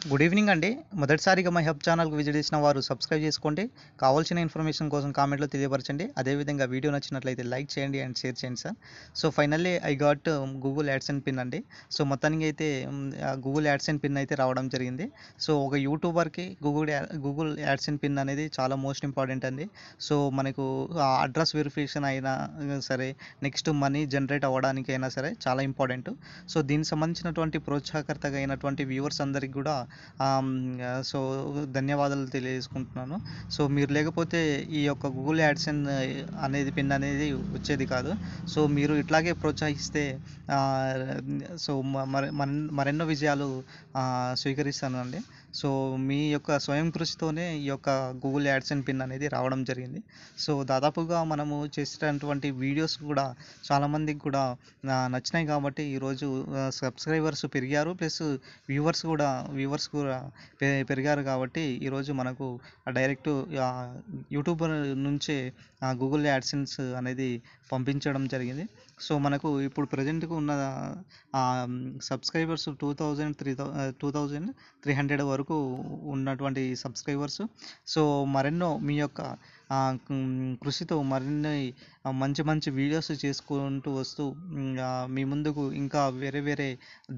Good evening అండి. మొదటిసారిగా my hub ఛానల్‌కి విజిట్ చేసిన వారు సబ్స్క్రైబ్ చేసుకోండి. కావాల్సిన ఇన్ఫర్మేషన్ కోసం కామెంట్‌లో తెలియపరచండి. అదేవిధంగా వీడియో నచ్చినట్లయితే లైక్ చేయండి అండ్ షేర్ చేయండి sir. So, finally I got Google AdSense pin అండి. సో, మొత్తానికి అయితే గూగుల్ యాడ్సెన్స్ పిన్ అయితే రావడం జరిగింది. సో, ఒక యూట్యూబర్‌కి గూగుల్ యాడ్సెన్స్ పిన్ అనేది చాలా మోస్ట్ ఇంపార్టెంట్ అండి. సో, మనకు అడ్రస్ వెరిఫికేషన్ అయినా సరే, నెక్స్ట్ మనీ జనరేట్ అవ్వడానికైనా సరే చాలా ఇంపార్టెంట్. సో, దీనికి సంబంధించినటువంటి ప్రోత్సాహకర్తగా అయినటువంటి వ్యూవర్స్ అందరికి కూడా సో ధన్యవాదాలు తెలియజేసుకుంటున్నాను. సో మీరు లేకపోతే ఈ యొక్క గూగుల్ యాడ్సెన్స్ అనేది పిన్ అనేది వచ్చేది కాదు. సో మీరు ఇట్లాగే ప్రోత్సహిస్తే సో మరెన్నో విజయాలు స్వీకరిస్తాను అండి. సో మీ యొక్క స్వయం కృషితోనే ఈ యొక్క గూగుల్ యాడ్సెన్స్ పిన్ అనేది రావడం జరిగింది. సో దాదాపుగా మనము చేసేటటువంటి వీడియోస్ కూడా చాలామందికి కూడా నచ్చినాయి కాబట్టి ఈరోజు సబ్స్క్రైబర్స్ పెరిగారు, ప్లస్ వ్యూవర్స్ కూడా పెరిగారు కాబట్టి ఈరోజు మనకు డైరెక్ట్ యూట్యూబ్ నుంచే గూగుల్ యాడ్సెన్స్ అనేది పంపించడం జరిగింది. సో మనకు ఇప్పుడు ప్రజెంట్గా ఉన్న సబ్స్క్రైబర్స్ 2300 వరకు ఉన్నటువంటి సబ్స్క్రైబర్స్. సో మరెన్నో మీ యొక్క కృషితో మరిన్ని మంచి మంచి వీడియోస్ చేసుకుంటూ వస్తూ మీ ముందుకు ఇంకా వేరే వేరే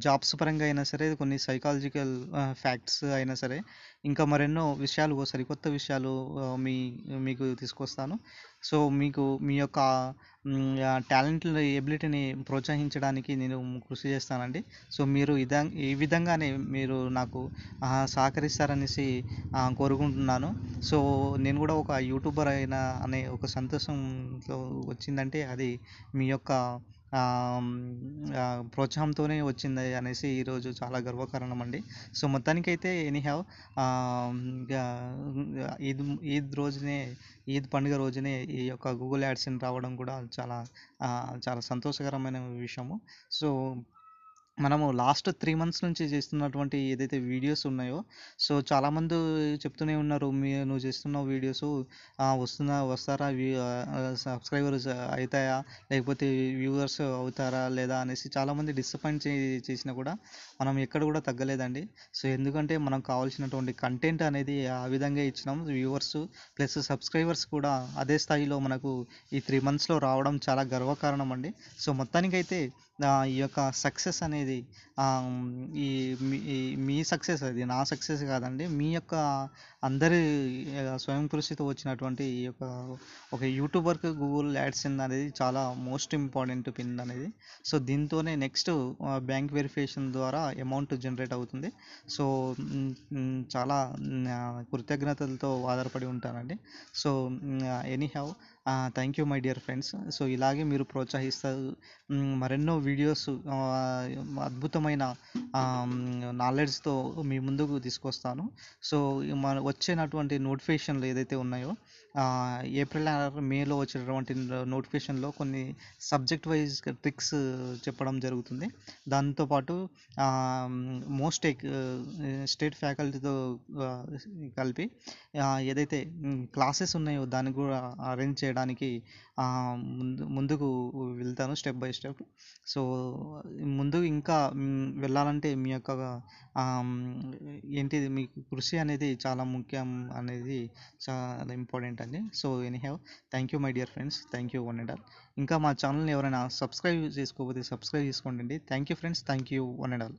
జాబ్స్ పరంగా అయినా సరే, కొన్ని సైకాలజికల్ ఫ్యాక్ట్స్ అయినా సరే, ఇంకా మరెన్నో విషయాలు, సరికొత్త విషయాలు మీకు తీసుకొస్తాను. సో మీకు మీ యొక్క టాలెంట్ ఎబిలిటీని ప్రోత్సహించడానికి నేను కృషి చేస్తానండి. సో మీరు ఈ విధంగానే మీరు నాకు సహకరిస్తారనేసి కోరుకుంటున్నాను. సో నేను కూడా ఒక యూట్యూబర్ అయినా అనే ఒక సంతోషంతో వచ్చిందంటే అది మీ యొక్క ప్రోత్సాహంతోనే వచ్చింది అనేసి ఈరోజు చాలా గర్వకారణం అండి. సో మొత్తానికైతే ఎనీహౌ ఈద్ ఈద్ రోజునే ఈద్ పండుగ రోజునే ఈ యొక్క గూగుల్ యాడ్సెన్స్ రావడం కూడా చాలా సంతోషకరమైన విషయము. సో మనము లాస్ట్ 3 మంత్స్ నుంచి చేస్తున్నటువంటి ఏదైతే వీడియోస్ ఉన్నాయో, సో చాలామంది చెప్తూనే ఉన్నారు, నువ్వు చేస్తున్న వీడియోస్ వస్తారా, సబ్స్క్రైబర్స్ అవుతాయా, లేకపోతే వ్యూవర్స్ అవుతారా లేదా అనేసి చాలామంది డిసప్పాయింట్ చేసినా కూడా మనం ఎక్కడ కూడా తగ్గలేదండి. సో ఎందుకంటే మనం కావాల్సినటువంటి కంటెంట్ అనేది ఆ విధంగా ఇచ్చినాం. వ్యూవర్స్ ప్లస్ సబ్స్క్రైబర్స్ కూడా అదే స్థాయిలో మనకు ఈ 3 మంత్స్లో రావడం చాలా గర్వకారణం అండి. సో మొత్తానికైతే ఈ యొక్క సక్సెస్ అనేది ఈ మీ సక్సెస్, అది నా సక్సెస్ కాదండి, మీ యొక్క అందరి స్వయం కృషితో వచ్చినటువంటి ఈ యొక్క ఒక యూట్యూబర్కి గూగుల్ యాడ్సెన్స్ అనేది చాలా మోస్ట్ ఇంపార్టెంట్ పిన్ అనేది. సో దీంతోనే నెక్స్ట్ బ్యాంక్ వెరిఫికేషన్ ద్వారా అమౌంట్ జనరేట్ అవుతుంది. సో చాలా కృతజ్ఞతలతో ఆధారపడి ఉంటానండి. So anyhow thank you my dear friends. So ఇలాగే మీరు ప్రోత్సహిస్తారు, మరెన్నో వీడియోస్ అద్భుతమైన నాలెడ్జ్తో మీ ముందుకు తీసుకొస్తాను. సో వచ్చేటటువంటి నోటిఫికేషన్లు ఏదైతే ఉన్నాయో, ఏప్రిల్ ఆర్ మేలో వచ్చేటటువంటి నోటిఫికేషన్లో కొన్ని సబ్జెక్ట్ వైజ్ ట్రిక్స్ చెప్పడం జరుగుతుంది. దాంతోపాటు మోస్ట్ స్టేట్ ఫ్యాకల్టీతో కలిపి ఏదైతే క్లాసెస్ ఉన్నాయో దాన్ని కూడా అరేంజ్ చేయడానికి ముందుకు వెళ్తాను స్టెప్ బై స్టెప్. సో ముందు ఇంకా వెళ్ళాలంటే మీ యొక్క ఏంటిది, మీ కృషి అనేది చాలా ముఖ్యం అనేది చాలా ఇంపార్టెంట్ అండి. So anyhow thank you my dear friends, thank you one and all. ఇంకా మా ఛానల్ని ఎవరైనా సబ్స్క్రైబ్ చేసుకోకపోతే సబ్స్క్రైబ్ చేసుకోండి. Thank you friends, thank you one and all.